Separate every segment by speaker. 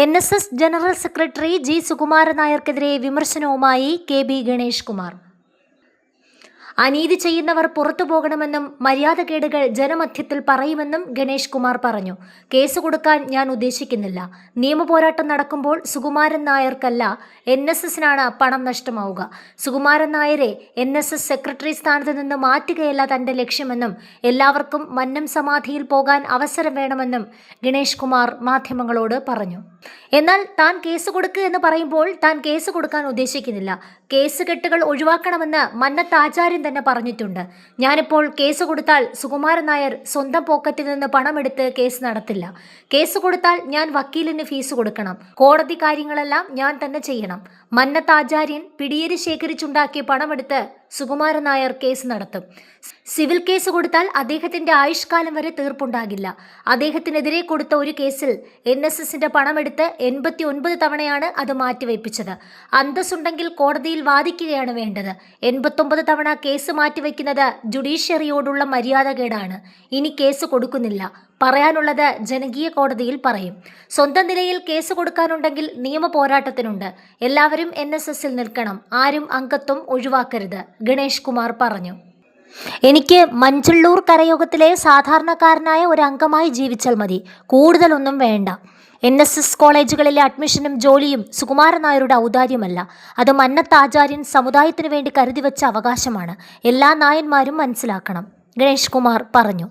Speaker 1: NSS general secretary G Sukumaran നായർക്കെതിരെ വിമർശനവുമായി KB Ganesh Kumar. അനീതി ചെയ്യുന്നവർ പുറത്തു പോകണമെന്നും മര്യാദകേടുകൾ ജനമധ്യത്തിൽ പറയുമെന്നും ഗണേഷ് കുമാർ പറഞ്ഞു. കേസ് കൊടുക്കാൻ ഞാൻ ഉദ്ദേശിക്കുന്നില്ല. നിയമപോരാട്ടം നടക്കുമ്പോൾ സുകുമാരൻ നായർക്കല്ല NSSനാണ് പണം നഷ്ടമാവുക. സുകുമാരൻ നായരെ NSS സെക്രട്ടറി സ്ഥാനത്ത് നിന്ന് മാറ്റുകയല്ല തന്റെ ലക്ഷ്യമെന്നും എല്ലാവർക്കും മന്നം സമാധിയിൽ പോകാൻ അവസരം വേണമെന്നും ഗണേഷ് കുമാർ മാധ്യമങ്ങളോട് പറഞ്ഞു. എന്നാൽ താൻ കേസ് കൊടുക്കുക എന്ന് പറയുമ്പോൾ താൻ കേസ് കൊടുക്കാൻ ഉദ്ദേശിക്കുന്നില്ല. കേസ് കെട്ടുകൾ ഒഴിവാക്കണമെന്ന് മന്നത്ത് ആചാര്യൻ തന്നെ പറഞ്ഞിട്ടുണ്ട്. ഞാനിപ്പോൾ കേസ് കൊടുത്താൽ സുകുമാരൻ നായർ സ്വന്തം പോക്കറ്റിൽ നിന്ന് പണമെടുത്ത് കേസ് നടത്തില്ല. കേസ് കൊടുത്താൽ ഞാൻ വക്കീലിന് ഫീസ് കൊടുക്കണം. കോടതി കാര്യങ്ങളെല്ലാം ഞാൻ തന്നെ ചെയ്യണം. മന്നത്ത് ആചാര്യൻ പിടിയേരി ശേഖരിച്ചുണ്ടാക്കിയ പണമെടുത്ത് സുകുമാരൻ നായർ കേസ് നടത്തും. സിവിൽ കേസ് കൊടുത്താൽ അദ്ദേഹത്തിന്റെ ആയുഷ്കാലം വരെ തീർപ്പുണ്ടാകില്ല. അദ്ദേഹത്തിനെതിരെ കൊടുത്ത ഒരു കേസിൽ NSSന്റെ പണമെടുത്ത് 89 തവണയാണ് അത് മാറ്റിവെപ്പിച്ചത്. അന്തസ്സുണ്ടെങ്കിൽ കോടതിയിൽ വാദിക്കുകയാണ് വേണ്ടത്. 89 തവണ കേസ് മാറ്റിവെക്കുന്നത് ജുഡീഷ്യറിയോടുള്ള മര്യാദകേടാണ്. ഇനി കേസ് കൊടുക്കുന്നില്ല. പറയാനുള്ളത് ജനകീയ കോടതിയിൽ പറയും. സ്വന്തം നിലയിൽ കേസ് കൊടുക്കാനുണ്ടെങ്കിൽ നിയമ പോരാട്ടത്തിനുണ്ട്. എല്ലാവരും NSSൽ നിൽക്കണം. ആരും അംഗത്വം ഒഴിവാക്കരുത്, ഗണേഷ് കുമാർ പറഞ്ഞു. എനിക്ക് മഞ്ചള്ളൂർ കരയോഗത്തിലെ സാധാരണക്കാരനായ ഒരു അംഗമായി ജീവിച്ചാൽ മതി. കൂടുതലൊന്നും വേണ്ട. NSS കോളേജുകളിലെ അഡ്മിഷനും ജോലിയും സുകുമാരൻ നായരുടെ ഔദാര്യമല്ല. അത് മന്നത്ത് ആചാര്യൻ സമുദായത്തിനു വേണ്ടി കരുതിവെച്ച അവകാശമാണ്. എല്ലാ നായന്മാരും മനസ്സിലാക്കണം, ഗണേഷ് കുമാർ പറഞ്ഞു.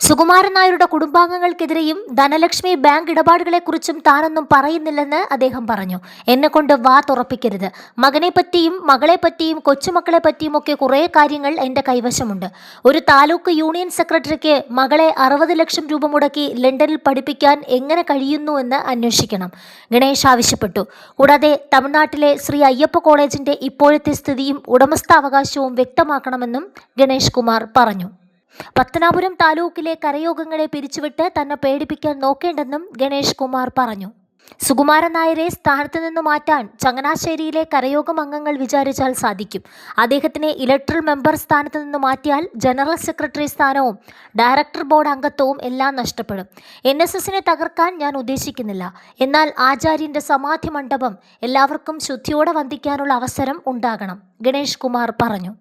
Speaker 1: സുകുമാരൻ നായരുടെ കുടുംബാംഗങ്ങൾക്കെതിരെയും ധനലക്ഷ്മി ബാങ്ക് ഇടപാടുകളെക്കുറിച്ചും താനൊന്നും പറയുന്നില്ലെന്ന് അദ്ദേഹം പറഞ്ഞു. എന്നെക്കൊണ്ട് വാ തുറപ്പിക്കരുത്. മകനെപ്പറ്റിയും മകളെപ്പറ്റിയും കൊച്ചുമക്കളെ പറ്റിയും ഒക്കെ കുറേ കാര്യങ്ങൾ എൻ്റെ കൈവശമുണ്ട്. ഒരു താലൂക്ക് യൂണിയൻ സെക്രട്ടറിക്ക് മകളെ 60 ലക്ഷം രൂപ മുടക്കി ലണ്ടനിൽ പഠിപ്പിക്കാൻ എങ്ങനെ കഴിയുന്നുവെന്ന് അന്വേഷിക്കണം, ഗണേഷ് ആവശ്യപ്പെട്ടു. കൂടാതെ തമിഴ്നാട്ടിലെ ശ്രീ അയ്യപ്പ കോളേജിൻ്റെ ഇപ്പോഴത്തെ സ്ഥിതിയും ഉടമസ്ഥാവകാശവും വ്യക്തമാക്കണമെന്നും ഗണേഷ് കുമാർ പറഞ്ഞു. പത്തനാപുരം താലൂക്കിലെ കരയോഗങ്ങളെ പിരിച്ചുവിട്ട് തന്നെ പേടിപ്പിക്കാൻ നോക്കേണ്ടെന്നും ഗണേഷ് കുമാർ പറഞ്ഞു. സുകുമാരൻ നായരെ സ്ഥാനത്ത് നിന്ന് മാറ്റാൻ ചങ്ങനാശ്ശേരിയിലെ കരയോഗം അംഗങ്ങൾ വിചാരിച്ചാൽ സാധിക്കും. അദ്ദേഹത്തിനെ ഇലക്ടറൽ മെമ്പർ സ്ഥാനത്ത് നിന്ന് മാറ്റിയാൽ ജനറൽ സെക്രട്ടറി സ്ഥാനവും ഡയറക്ടർ ബോർഡ് അംഗത്വവും എല്ലാം നഷ്ടപ്പെടും. NSSനെ തകർക്കാൻ ഞാൻ ഉദ്ദേശിക്കുന്നില്ല. എന്നാൽ ആചാര്യൻ്റെ സമാധി മണ്ഡപം എല്ലാവർക്കും ശുദ്ധിയോടെ വന്ദിക്കാനുള്ള അവസരം ഉണ്ടാകണം, ഗണേഷ് കുമാർ പറഞ്ഞു.